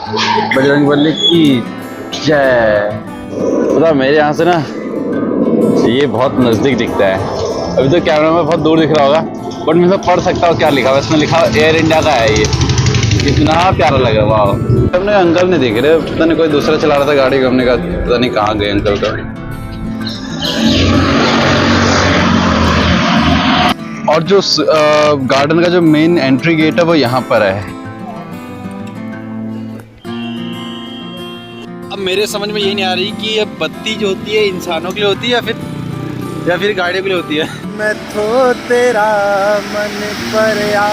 बजरंगबली की जय। पता मेरे यहाँ से ना ये बहुत नजदीक दिखता है, अभी तो कैमरा में बहुत दूर दिख रहा होगा, बट मैं तो पढ़ सकता हूँ क्या लिखा हुआ है। इसमें लिखा एयर इंडिया का है ये। कितना प्यारा लगा, वाह। हमने अंकल नहीं दिख रहे, पता नहीं कोई दूसरा चला रहा था गाड़ी, हमने कहा पता नहीं कहाँ गए अंकल का। और जो गार्डन का जो मेन एंट्री गेट है वो यहाँ पर है। अब मेरे समझ में ये नहीं आ रही कि ये बत्ती जो होती है इंसानों के लिए होती है या फिर गाड़ियों के लिए होती है। मैं तो तेरा मन पर आ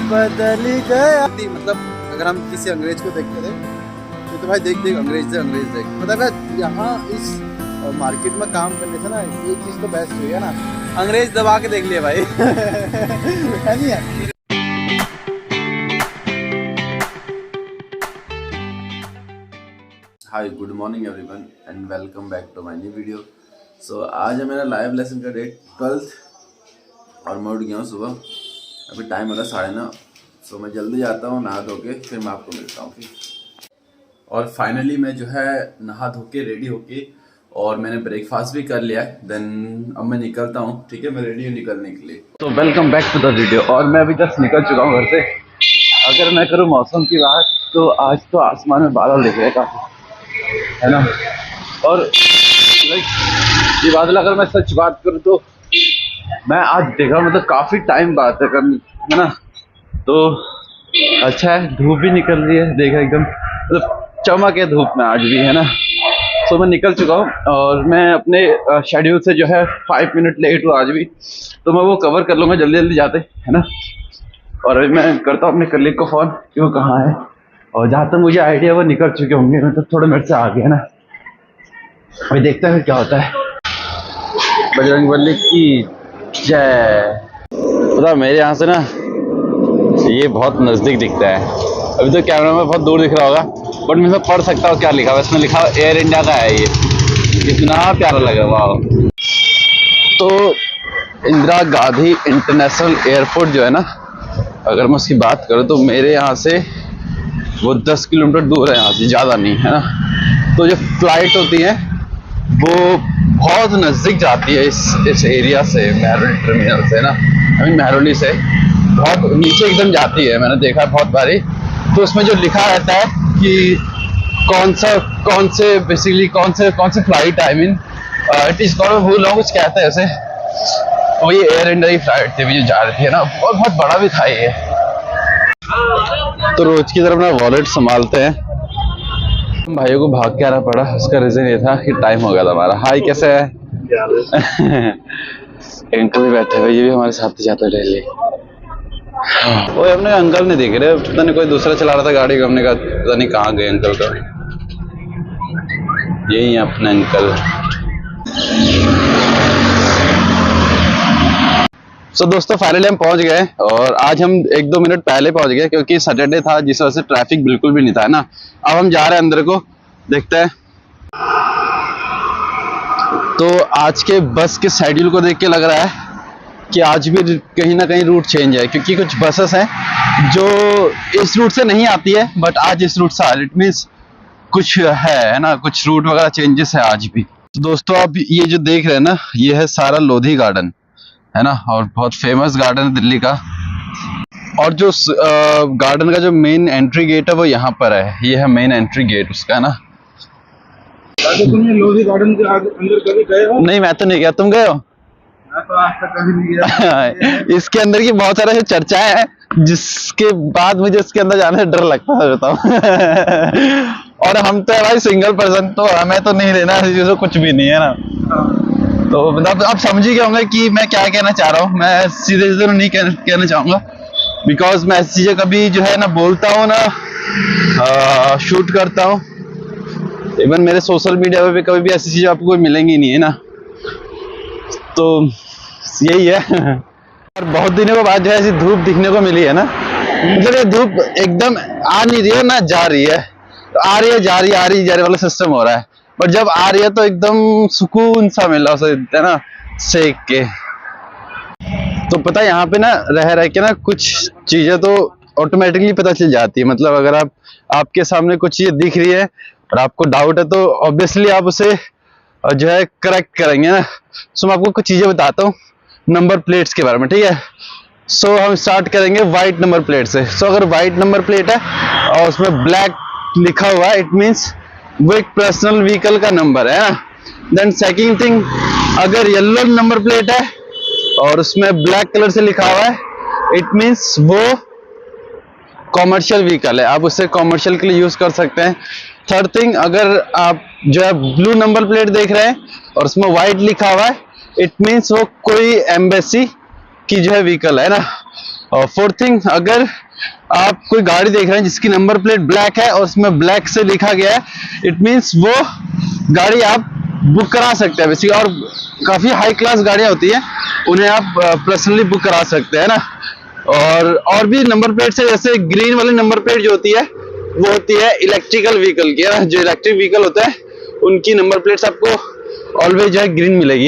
बदल गया। मतलब अगर हम किसी अंग्रेज को देखते थे तो भाई देख अंग्रेज देख। मतलब यहाँ इस मार्केट में काम करने से ना ये चीज़ तो बेस्ट हुई है ना, अंग्रेज दबा के देख लिए भाई। है नहीं है? Hi, good morning everyone and welcome back to my new video. So आज है मेरा लाइव लेसन का डेट 12th और मैं उठ गया हूँ सुबह। अभी टाइम होगा 9:30। सो मैं जल्दी जाता हूँ नहा धो के, फिर मैं आपको मिलता हूँ फिर। और फाइनली मैं जो है नहा धो के रेडी होके और मैंने ब्रेकफास्ट भी कर लिया है। देन अब मैं निकलता हूँ, ठीक है? मैं रेडी हूँ निकलने के लिए। तो welcome back to the video. और मैं अभी जस्ट निकल चुका हूँ घर से। अगर मैं करूँ मौसम की बात तो आज तो आसमान में बादल दिख रहे हैं काफ़ी, है ना। और ये बादल, अगर मैं सच बात करूँ तो मैं आज देखा, मतलब काफ़ी टाइम बाद है ना। तो अच्छा है, धूप भी निकल रही है, देखा एकदम मतलब चमक है धूप में आज भी, है ना। तो मैं निकल चुका हूँ और मैं अपने शेड्यूल से जो है 5 मिनट लेट हूँ आज भी, तो मैं वो कवर कर लूँगा जल्दी जल्दी जाते, है ना। और अभी मैं करता हूँ अपने कलीग को फ़ोन कि वो कहाँ है, और जहाँ तक मुझे आइडिया वो निकल चुके होंगे, मतलब थोड़े मेरे से आगे, है ना। अभी देखते हैं क्या होता है। बजरंगबली की जय। पता मेरे यहाँ से ना ये बहुत नज़दीक दिखता है, अभी तो कैमरा में बहुत दूर दिख रहा होगा, बट मैं पढ़ सकता हूँ क्या लिखा हुआ है। इसमें लिखा हुआ एयर इंडिया का है ये। कितना प्यारा लगा, वाह। तो इंदिरा गांधी इंटरनेशनल एयरपोर्ट जो है ना, अगर मैं उसकी बात करूँ तो मेरे यहाँ से वो 10 किलोमीटर दूर है यहाँ से, ज़्यादा नहीं, है ना। तो जो फ्लाइट होती है वो बहुत नज़दीक जाती है इस एरिया से, मेहरौली टर्मिनल से, ना। आई मीन मेहरौली से बहुत नीचे एकदम जाती है, मैंने देखा बहुत बारी। तो उसमें जो लिखा रहता है कि कौन से flight, I mean it is called, भूल रहा हूँ कुछ कहते हैं ऐसे। वो ये एयर इंडिया की फ्लाइट थी जो जा रही थी, है ना। बहुत बड़ा भी था ये। तो रोज की तरफ अपना वॉलेट संभालते हैं। भाइयों को भाग के आना पड़ा, उसका रीजन ये था कि टाइम हो गया था हमारा। हाय, कैसे है? अंकल भी बैठे हुए, ये भी हमारे साथ जाते डेली। वो हमने अंकल नहीं देख रहे, पता नहीं कोई दूसरा चला रहा था गाड़ी, हमने कहा पता नहीं कहाँ गए अंकल का। यही है अपने अंकल। सो दोस्तों फाइनली हम पहुंच गए, और आज हम 1-2 मिनट पहले पहुंच गए क्योंकि सैटरडे था, जिस वजह से ट्रैफिक बिल्कुल भी नहीं था, है ना। अब हम जा रहे हैं अंदर को, देखते हैं। तो आज के बस के शेड्यूल को देख के लग रहा है कि आज भी कहीं ना कहीं रूट चेंज है, क्योंकि कुछ बसेस हैं जो इस रूट से नहीं आती है, बट आज इस रूट से आ रही। इट मीन्स कुछ है ना, कुछ रूट वगैरह चेंजेस है आज भी। तो दोस्तों आप ये जो देख रहे हैं ना, ये है सारा लोधी गार्डन, है ना, और बहुत फेमस गार्डन है दिल्ली का। और जो गार्डन का जो मेन एंट्री गेट है वो यहाँ पर है, ये है मेन एंट्री गेट उसका, है ना। तुमने लोधी गार्डन के अंदर कभी गए हो? नहीं, मैं तो नहीं गया, तुम गए हो? मैं तो आज तक कभी नहीं गया। इसके अंदर की बहुत सारे चर्चाएं हैं, जिसके बाद मुझे इसके अंदर जाने से डर लगता है, बताऊं। और हम तो है भाई सिंगल पर्सन, तो हमें तो नहीं लेना ऐसी चीजों, कुछ भी नहीं, है ना। तो मतलब आप समझ ही गए होंगे कि मैं क्या कहना चाह रहा हूँ। मैं सीधे सीधे नहीं कहना चाहूँगा, बिकॉज मैं ऐसी चीज़ें कभी जो है ना बोलता हूँ ना शूट करता हूँ। इवन मेरे सोशल मीडिया पे भी कभी भी ऐसी चीज़ें आपको कोई मिलेंगी नहीं, है ना। तो यही है। और बहुत दिनों के बाद जो है ऐसी धूप दिखने को मिली है ना, मतलब ये धूप एकदम आ नहीं रही है ना, जा रही है, आ रही है जा रही है, आ रही जा रही वाला सिस्टम हो रहा है। बट जब आ रही है तो एकदम सुकून सा मिला उसे, है ना, सेक के। तो पता है यहाँ पे ना रह के ना कुछ चीजें तो ऑटोमेटिकली पता चल जाती है। मतलब अगर आपके सामने कुछ चीज दिख रही है और आपको डाउट है तो ऑब्वियसली आप उसे जो है करेक्ट करेंगे ना। सो मैं आपको कुछ चीजें बताता हूँ नंबर प्लेट्स के बारे में, ठीक है। सो हम स्टार्ट करेंगे वाइट नंबर प्लेट से। सो अगर वाइट नंबर प्लेट है और उसमें ब्लैक लिखा हुआ है, इट मीन्स वो एक पर्सनल व्हीकल का नंबर है ना। देन सेकंड थिंग, अगर येलो नंबर प्लेट है और उसमें ब्लैक कलर से लिखा हुआ है, इट मीन्स वो कॉमर्शियल व्हीकल है, आप उसे कॉमर्शियल के लिए यूज कर सकते हैं। थर्ड थिंग, अगर आप जो है ब्लू नंबर प्लेट देख रहे हैं और उसमें व्हाइट लिखा हुआ है, इट मीन्स वो कोई एम्बेसी की जो है व्हीकल है ना। और फोर्थ थिंग, अगर आप कोई गाड़ी देख रहे हैं जिसकी नंबर प्लेट ब्लैक है और उसमें ब्लैक से लिखा गया है, इट मीन्स वो गाड़ी आप बुक करा सकते हैं बेसिकली। और काफी हाई क्लास गाड़ियां होती हैं, उन्हें आप पर्सनली बुक करा सकते हैं ना। और भी नंबर प्लेट है, जैसे ग्रीन वाली नंबर प्लेट जो होती है वो होती है इलेक्ट्रिकल व्हीकल की है। जो इलेक्ट्रिक व्हीकल होता है उनकी नंबर प्लेट्स आपको ऑलवेज जो है ग्रीन मिलेगी।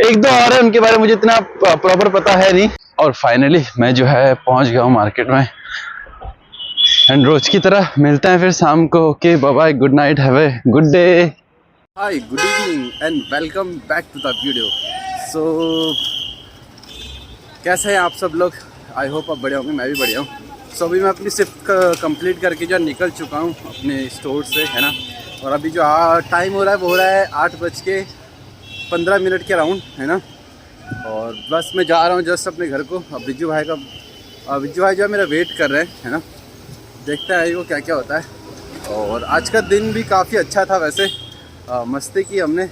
एक दो और है, उनके बारे में मुझे इतना प्रॉपर पता है नहीं। और फाइनली मैं जो है पहुंच गया हूँ मार्केट में। एंड रोज की तरह मिलते हैं फिर शाम को। Okay, bye bye, good night, have a good day. Hi, good evening and welcome back to the video. So कैसे हैं आप सब लोग? आई होप आप बढ़िया होंगे, मैं भी बढ़िया हूँ। सो अभी मैं अपनी शिफ्ट कंप्लीट करके जो निकल चुका हूँ अपने स्टोर से, है ना। और अभी जो टाइम हो रहा है वो हो रहा है 8:15 के राउंड, है ना। और बस मैं जा रहा हूँ जस्ट अपने घर को। अब बिज्जू भाई जो है मेरा वेट कर रहे हैं, है ना। देखते हैं वो क्या क्या होता है। और आज का दिन भी काफ़ी अच्छा था वैसे, मस्ती की हमने।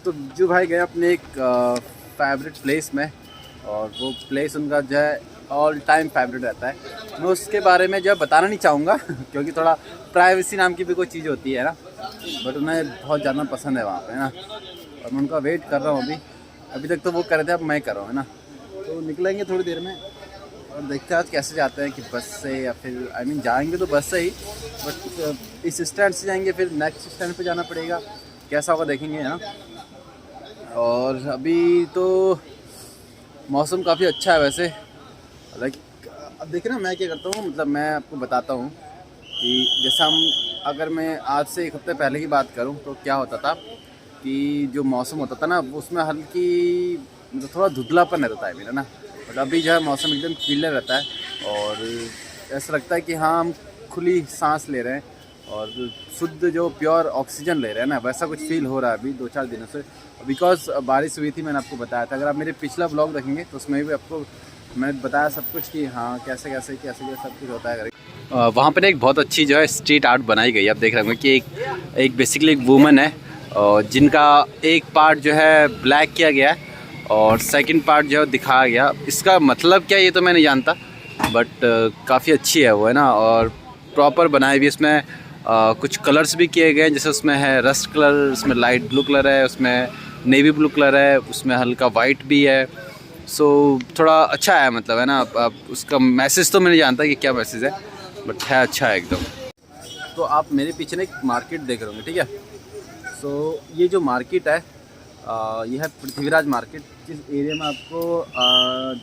तो बिज्जू भाई गए अपने एक फेवरेट प्लेस में, और वो प्लेस उनका जो है ऑल टाइम फेवरेट रहता है। मैं उसके बारे में जो है बताना नहीं चाहूँगा क्योंकि थोड़ा प्राइवेसी नाम की भी कोई चीज़ होती है ना, बट उन्हें बहुत ज़्यादा पसंद है वहाँ पे, है ना। और मैं उनका वेट कर रहा हूँ अभी तक तो वो कर रहे थे, अब मैं कर रहा हूँ, है ना। तो निकलेंगे थोड़ी देर में और देखते हैं आज कैसे जाते हैं, कि बस से या फिर जाएंगे तो बस से ही, बट इस स्टैंड से जाएंगे फिर नेक्स्ट स्टैंड पे जाना पड़ेगा, कैसा होगा देखेंगे, है ना। और अभी तो मौसम काफ़ी अच्छा है वैसे, लाइक अब देखिए ना मैं क्या करता हूँ, मतलब मैं आपको बताता हूँ कि जैसे अगर मैं आज से एक हफ्ते पहले की बात करूँ तो क्या होता था कि जो मौसम होता था ना उसमें हल्की मतलब थोड़ा धुंधलापन रहता है मेरा ना। बट अभी जो है मौसम एकदम क्लियर रहता है और ऐसा लगता है कि हाँ हम खुली सांस ले रहे हैं और शुद्ध जो प्योर ऑक्सीजन ले रहे हैं ना, वैसा कुछ फील हो रहा है अभी 2-4 दिनों से। बिकॉज बारिश हुई थी, मैंने आपको बताया था। अगर आप मेरे पिछला ब्लॉग देखेंगे तो उसमें भी आपको मैंने बताया सब कुछ कि हाँ कैसे कैसे सब कुछ होता है। वहाँ पर एक बहुत अच्छी जो है स्ट्रीट आर्ट बनाई गई है। आप देख रहे होंगे कि एक बेसिकली एक वुमन है जिनका एक पार्ट जो है ब्लैक किया गया है और सेकंड पार्ट जो है दिखाया गया। इसका मतलब क्या ये तो मैं नहीं जानता, बट काफ़ी अच्छी है वो, है ना। और प्रॉपर बनाई हुई, इसमें कुछ कलर्स भी किए गए हैं, जैसे उसमें है रस्ट कलर, उसमें लाइट ब्लू कलर है, उसमें नेवी ब्लू कलर है, उसमें हल्का वाइट भी है। सो थोड़ा अच्छा है, मतलब, है ना। अब उसका मैसेज तो मैं नहीं जानता कि क्या मैसेज है, बट है अच्छा है एकदम। तो आप मेरे पीछे ना एक मार्केट देख रहे होंगे, ठीक है। सो ये जो मार्केट है ये है पृथ्वीराज मार्केट। जिस एरिया में आपको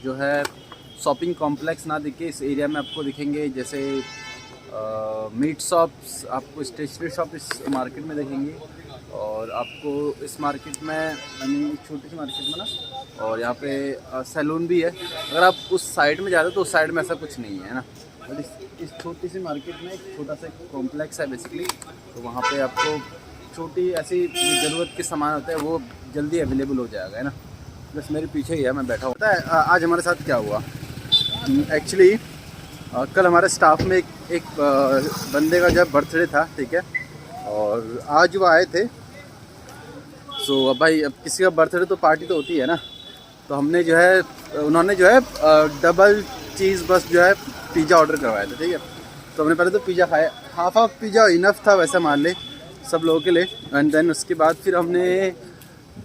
जो है शॉपिंग कॉम्प्लेक्स ना दिखे, इस एरिया में आपको दिखेंगे जैसे मीट शॉप्स, आपको स्टेशनरी शॉप इस मार्केट में देखेंगे। और आपको इस मार्केट में छोटी सी मार्केट में ना, और यहाँ पे सैलून भी है। अगर आप उस साइड में जा रहे हो तो उस साइड में ऐसा कुछ नहीं है ना। बट इस छोटी सी मार्केट में एक छोटा सा कॉम्प्लेक्स है बेसिकली, तो वहाँ पे आपको छोटी ऐसी ज़रूरत के सामान होते हैं वो जल्दी अवेलेबल हो जाएगा, है ना। बस मेरे पीछे ही है, मैं बैठा हूँ। पता है आज हमारे साथ क्या हुआ? एक्चुअली कल हमारे स्टाफ में एक बंदे का जब बर्थडे था, ठीक है, और आज वो आए थे। सो अब भाई अब किसी का बर्थडे तो पार्टी तो होती है ना, तो हमने जो है उन्होंने जो है डबल चीज़ बस जो है पिज़्ज़ा ऑर्डर करवाया था, ठीक है। तो हमने पहले तो पिज़्ज़ा खाया, हाफ पिज़्ज़ा इनफ था वैसे मान ले सब लोगों के लिए। एंड देन उसके बाद फिर हमने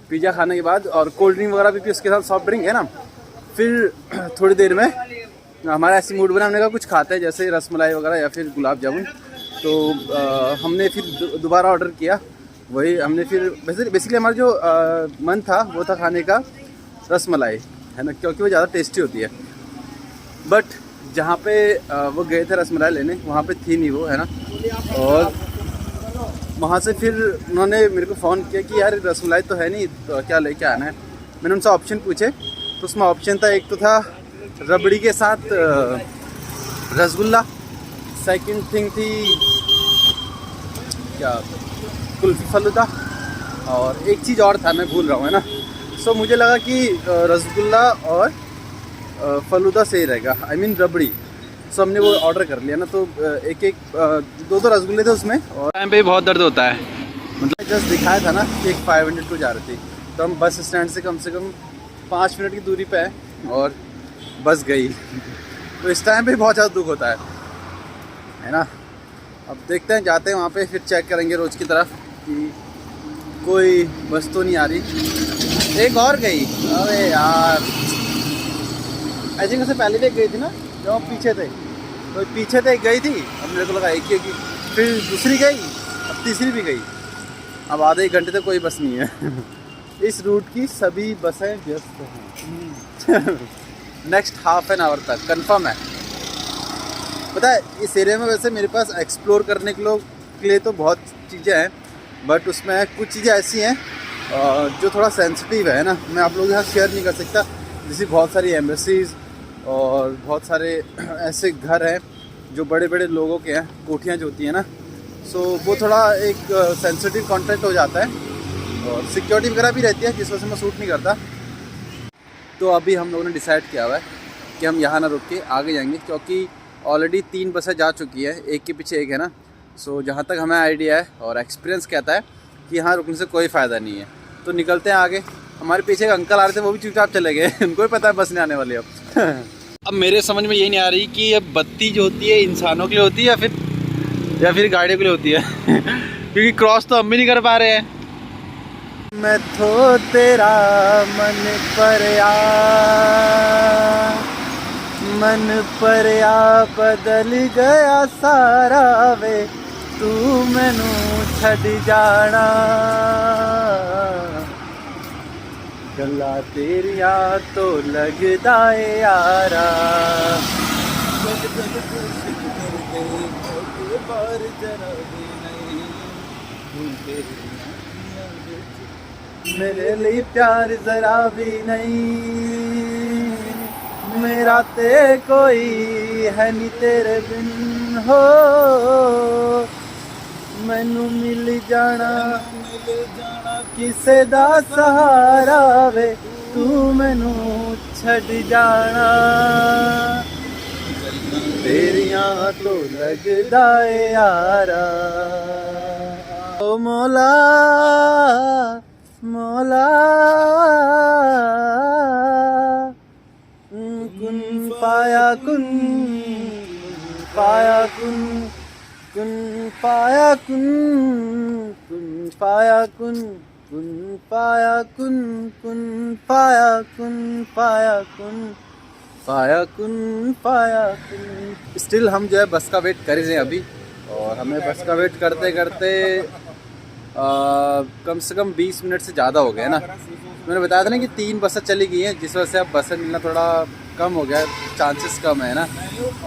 पिज़्ज़ा खाने के बाद और कोल्ड ड्रिंक वगैरह भी पी, उसके साथ सॉफ्ट ड्रिंक, है ना। फिर थोड़ी देर में हमारा ऐसी मूड बना, हमने कहा कुछ खाते हैं, जैसे रसमलाई वगैरह या फिर गुलाब जामुन। तो हमने फिर दोबारा ऑर्डर किया वही। हमने फिर बेसिकली हमारा जो मन था वो था खाने का रसमलाई। है ना, क्योंकि वो ज़्यादा टेस्टी होती है। बट जहाँ पे वो गए थे रसमलाई लेने, वहाँ पे थी नहीं वो, है ना। और वहाँ से फिर उन्होंने मेरे को फ़ोन किया कि यार रसमलाई तो है नहीं, तो क्या लेके आना है। मैंने उनसे ऑप्शन पूछे, तो उसमें ऑप्शन था, एक तो था रबड़ी के साथ रसगुल्ला, सेकंड थिंग थी क्या कुल्फ़ी फलूदा, और एक चीज़ और था मैं भूल रहा हूँ, है ना। सो मुझे लगा कि रसगुल्ला और फलूदा सही रहेगा, आई मीन रबड़ी। सो हमने वो ऑर्डर कर लिया ना। तो एक एक दो रसगुल्ले थे उसमें। और टाइम पे बहुत दर्द होता है। मतलब जस्ट दिखाया था ना कि एक 500 को जा रही थी, तो हम बस स्टैंड से कम 5 मिनट की दूरी पे है और बस गई। तो इस टाइम पे बहुत ज़्यादा दुख होता है ना। अब देखते हैं, जाते हैं वहाँ पे, फिर चेक करेंगे रोज़ की तरफ कि कोई बस तो नहीं आ रही। एक और गई, अरे यार आई थिंक उससे पहले भी एक गई थी ना, जब हम पीछे थे, तो पीछे तो एक गई थी, अब मेरे को लगा एक ही होगी, फिर दूसरी गई, अब तीसरी भी गई। अब आधे 1 घंटे तक कोई बस नहीं है। इस रूट की सभी बसें व्यस्त हैं। नेक्स्ट हाफ एन आवर तक कंफर्म है। पता है इस एरिया में वैसे मेरे पास एक्सप्लोर करने के लिए तो बहुत चीज़ें हैं, बट उसमें कुछ चीज़ें ऐसी हैं जो थोड़ा सेंसिटिव है ना, मैं आप लोगों के साथ शेयर नहीं कर सकता। जैसे बहुत सारी एम्बेसीज़ और बहुत सारे ऐसे घर हैं जो बड़े बड़े लोगों के हैं, कोठियाँ जो होती हैं ना, सो वो थोड़ा एक सेंसिटिव कंटेंट हो जाता है, और सिक्योरिटी वगैरह भी रहती है, जिस वजह से मैं सूट नहीं करता। तो अभी हम लोगों ने डिसाइड किया हुआ है कि हम यहाँ ना रुक के आगे जाएंगे, क्योंकि ऑलरेडी 3 बसें जा चुकी है, एक के पीछे एक, है ना। सो जहाँ तक हमें आइडिया है और एक्सपीरियंस कहता है कि यहाँ रुकने से कोई फ़ायदा नहीं है। तो निकलते हैं आगे। हमारे पीछे एक अंकल आ रहे थे, वो भी चुपचाप चले गए। उनको भी पता है बस नहीं आने वाली अब। अब मेरे समझ में यही नहीं आ रही कि अब बत्ती जो होती है इंसानों के लिए होती है या फिर गाड़ियों के लिए होती है। क्योंकि क्रॉस तो हम भी नहीं कर पा रहे हैं। मैं तो तेरा मन पर आ बदल गया सारा वे, तू मैनू छड़ जाना, गल्लां तेरिया तो लगदा ए यारा। मेरे लिए प्यार जरा भी नहीं, मेरा ते कोई है नहीं तेरे बिन हो, मैनू मिल जाना किसे दा सहारा वे, तू मैनू छड़ जाना, तेरियां तो लगदा ए यारा। ओ मौला मौला कुन पाया कुन पाया कुन कुन पाया कुन कुन पाया कुन कुन पाया कुन कुन पाया कुन पाया कुन पाया कुन पाया कुन। स्टिल हम जो है बस का वेट कर ही रहे हैं अभी, और हमें बस का वेट करते करते कम से कम 20 मिनट से ज़्यादा हो गए ना। मैंने बताया था ना कि 3 बसें चली गई हैं, जिस वजह से अब बसें मिलना थोड़ा कम हो गया है, चांसेस कम है ना।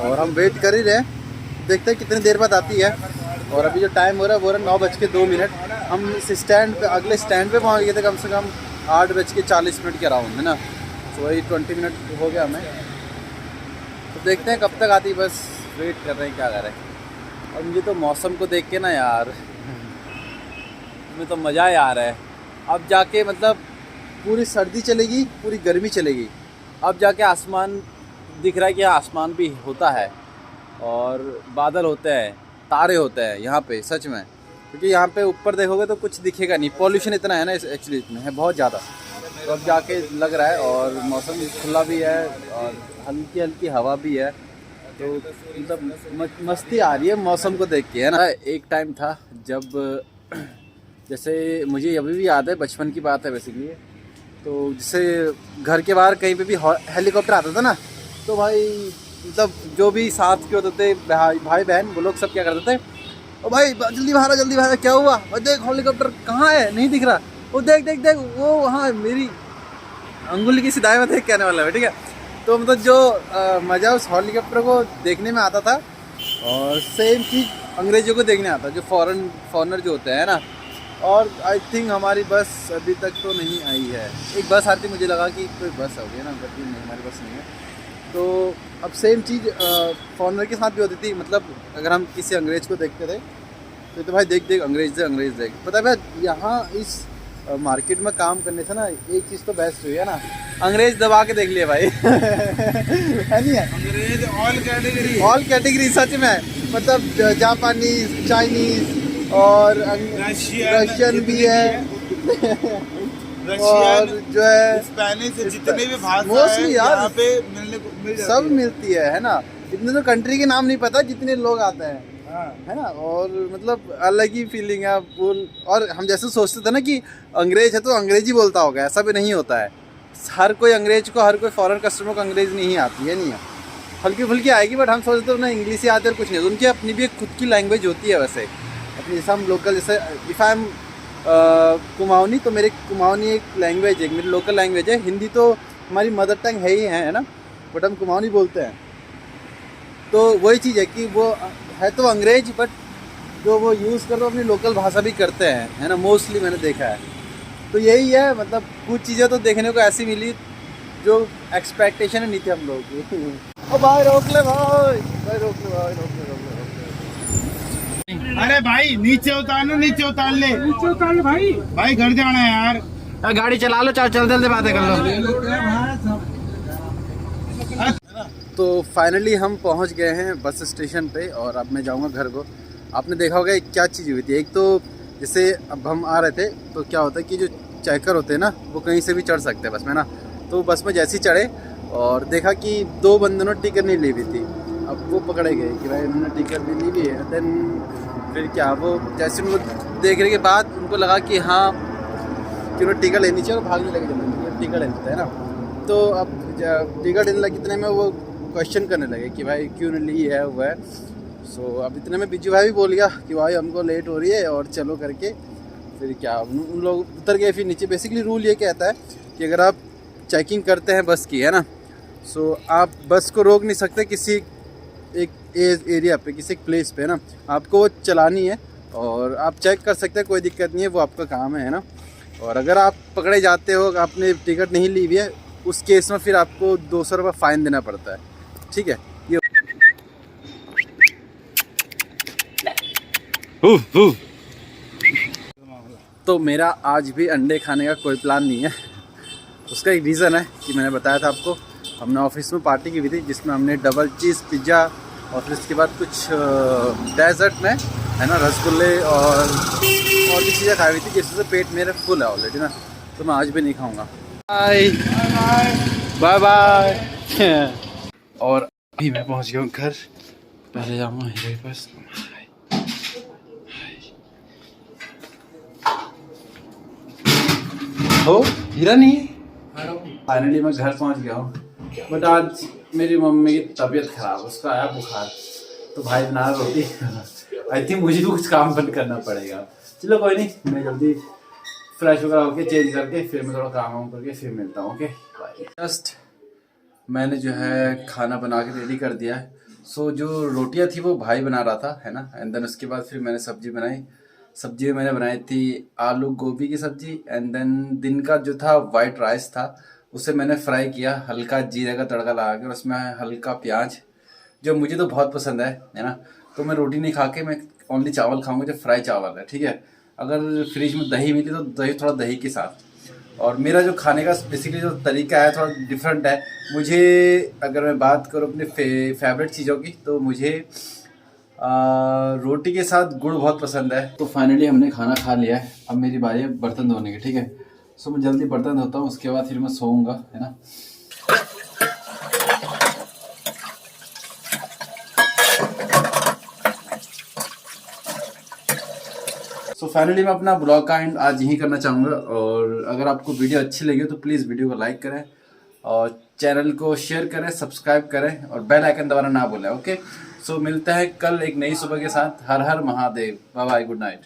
और हम वेट कर ही रहे हैं, देखते हैं कितनी देर बाद आती है। और अभी जो टाइम हो रहा है वो 9:02। हम इस स्टैंड पे, अगले स्टैंड पे पहुंच गए थे कम से कम 8:40 के अराउंड, है ना। तो वही 20 मिनट हो गया हमें। तो देखते हैं कब तक आती है बस, वेट कर रहे हैं, क्या कर रहे हैं। और मुझे तो मौसम को देख के ना यार, में तो मज़ा ही आ रहा है। अब जाके मतलब पूरी सर्दी चलेगी, पूरी गर्मी चलेगी, अब जाके आसमान दिख रहा है कि आसमान भी होता है और बादल होते हैं, तारे होते हैं यहाँ पे सच में। क्योंकि यहाँ पे ऊपर देखोगे तो कुछ दिखेगा नहीं, पॉल्यूशन इतना है ना एक्चुअली इसमें है बहुत ज़्यादा। तो अब जाके लग रहा है, और मौसम खुला भी है और हल्की हल्की हवा भी है, तो मतलब मस्ती आ रही है मौसम को देख के, है ना। एक टाइम था जब, जैसे मुझे अभी भी याद है, बचपन की बात है बेसिकली, तो जैसे घर के बाहर कहीं पे भी हेलीकॉप्टर आता था ना, तो भाई मतलब जो भी साथ के होते थे भाई बहन, वो लोग सब क्या करते थे, ओ भाई जल्दी बाहर क्या हुआ, और देख हेलीकॉप्टर कहाँ है, नहीं दिख रहा, वो देख देख देख वो वहाँ मेरी अंगुली की सिधाई में देख के आने वाला है, ठीक है। तो मतलब जो मज़ा उस हेलीकॉप्टर को देखने में आता था और सेम चीज़ अंग्रेज़ों को देखने आता, जो फॉरनर जो होते हैं ना। और आई थिंक हमारी बस अभी तक तो नहीं आई है। एक बस आती, मुझे लगा कि कोई बस हो गई ना, बट नहीं, हमारी बस नहीं है। तो अब सेम चीज़ फॉरनर के साथ भी होती थी। मतलब अगर हम किसी अंग्रेज़ को देखते थे तो भाई देख अंग्रेज़ देख। पता है भाई, यहाँ इस मार्केट में काम करने से ना एक चीज़ तो बेस्ट हुई है ना, अंग्रेज़ दबा के देख लिए भाई। है नहीं है? अंग्रेज ऑल कैटेगरी सच में। मतलब जापानीज, चाइनीज और रशियन भी है और जो है स्पेनिश, जितने भी भाषा मोस्टली यार यहाँ पे मिल सब मिलती है ना। इतने तो कंट्री के नाम नहीं पता जितने लोग आते हैं, है ना। और मतलब अलग ही फीलिंग है और हम जैसे सोचते थे ना कि अंग्रेज है तो अंग्रेजी बोलता होगा, ऐसा भी नहीं होता है। हर कोई अंग्रेज को, हर कोई फॉरेन कस्टमर को अंग्रेज नहीं आती है, नहीं है, हल्की फुल्की आएगी, बट हम सोचते हैं ना इंग्लिश ही आती है और कुछ नहीं। तो उनकी अपनी भी एक खुद की लैंग्वेज होती है वैसे अपनी। जैसे हम लोकल, जैसे इफ़ आई एम कुमाऊनी, तो मेरे कुमाऊनी एक लैंग्वेज है, मेरी लोकल लैंग्वेज है। हिंदी तो हमारी मदर टंग है ही है ना, बट हम कुमाऊनी बोलते हैं। तो वही चीज़ है कि वो है तो अंग्रेज, बट जो वो यूज़ कर रहे अपनी लोकल भाषा भी करते हैं, है ना, मोस्टली मैंने देखा है। तो यही है, मतलब कुछ चीज़ें तो देखने को ऐसी मिली जो एक्सपेक्टेशन नहीं थी हम लोगों की। ओ भाई रोक ले भाई, रोक ले। अरे भाई नीचे उतार ले भाई, घर जाना है यार। गाड़ी चला लो, चलते बातें कर लो। तो फाइनली हम पहुंच गए हैं बस स्टेशन पे और अब मैं जाऊंगा घर को। आपने देखा होगा क्या चीज़ हुई थी। एक तो जैसे अब हम आ रहे थे तो क्या होता है कि जो चेकर होते हैं ना, वो कहीं से भी चढ़ सकते हैं बस में ना। तो बस में जैसे ही चढ़े और देखा कि 2 बंदों ने टिकट नहीं ली हुई थी। अब वो पकड़े गए कि भाई उन्होंने टिकट भी ली हुई है। देन फिर क्या, वो जैसे उनको देखने के बाद उनको लगा कि हाँ कि उन्हें टिकट लेनी चाहिए और भागने लगे जल्दी, टिकट ले लेते हैं ना। तो अब टिकट लेने लगे, इतने में वो क्वेश्चन करने लगे कि भाई क्यों नहीं ली है वो है। सो अब इतने में बिज्जू भाई भी बोल गया कि भाई हमको लेट हो रही है और चलो करके। फिर क्या उन लोग उतर गए फिर नीचे। बेसिकली रूल ये कहता है कि अगर आप चेकिंग करते हैं बस की, है ना, सो आप बस को रोक नहीं सकते किसी एक एरिया पे, किसी एक प्लेस पे, है ना। आपको वो चलानी है और आप चेक कर सकते हैं, कोई दिक्कत नहीं है, वो आपका काम है ना। और अगर आप पकड़े जाते हो, आपने टिकट नहीं ली हुई है, उस केस में फिर आपको 200 रुपये फ़ाइन देना पड़ता है, ठीक है। ये तो मेरा आज भी अंडे खाने का कोई प्लान नहीं है। उसका एक रीज़न है कि मैंने बताया था आपको, हमने ऑफिस में पार्टी की हुई थी जिसमें हमने डबल चीज़ पिज़्ज़ा और फिर उसके बाद कुछ डेजर्ट में, है ना, रसगुल्ले और भी चीज़ें खाई हुई थी, जिससे पेट मेरा फुल है ऑलरेडी ना। तो मैं आज भी नहीं खाऊंगा। Bye bye. और अभी मैं पहुंच गया हूँ घर। पहले जाऊँगा हीरे के पास। हो हीरा नहीं है। फाइनली मैं घर पहुंच गया हूँ, बट आज मेरी मम्मी की तबीयत खराब, उसका आया बुखार। तो भाई बना रोटी। आई थिंक मुझे भी कुछ काम बंद करना पड़ेगा। चलो कोई नहीं, मैं जल्दी फ्रेश वगैरह होके चेंज करके फिर मैं थोड़ा काम वाम करके फिर मिलता हूँ। Okay bye. जस्ट मैंने जो है खाना बना के रेडी कर दिया है। सो जो रोटियाँ थी वो भाई बना रहा था, है ना। एंड देन उसके बाद फिर मैंने सब्जी बनाई। सब्जी मैंने बनाई थी आलू गोभी की सब्जी। एंड देन दिन का जो था वाइट राइस था, उसे मैंने फ्राई किया हल्का जीरे का तड़का लगा के, उसमें हल्का प्याज, जो मुझे तो बहुत पसंद है ना। तो मैं रोटी नहीं खा के मैं ओनली चावल खाऊंगा, जो फ्राई चावल है, ठीक है। अगर फ्रिज में दही मिली तो दही, थोड़ा दही के साथ। और मेरा जो खाने का बेसिकली जो तरीका है थोड़ा डिफरेंट है। मुझे अगर मैं बात करूँ अपने फेवरेट चीज़ों की, तो मुझे रोटी के साथ गुड़ बहुत पसंद है। तो फाइनली हमने खाना खा लिया है। अब मेरी बारी है बर्तन धोने की, ठीक है। सो मैं जल्दी बर्तन धोता हूँ, उसके बाद फिर मैं सोऊंगा, है ना। सो फाइनली मैं अपना ब्लॉग का एंड आज यहीं करना चाहूँगा। और अगर आपको वीडियो अच्छी लगी हो तो प्लीज़ वीडियो को लाइक करें और चैनल को शेयर करें, सब्सक्राइब करें और बेल आइकन दबाना ना भूलें। ओके, सो मिलते हैं कल एक नई सुबह के साथ। Har Har Mahadev. Bye bye, good night.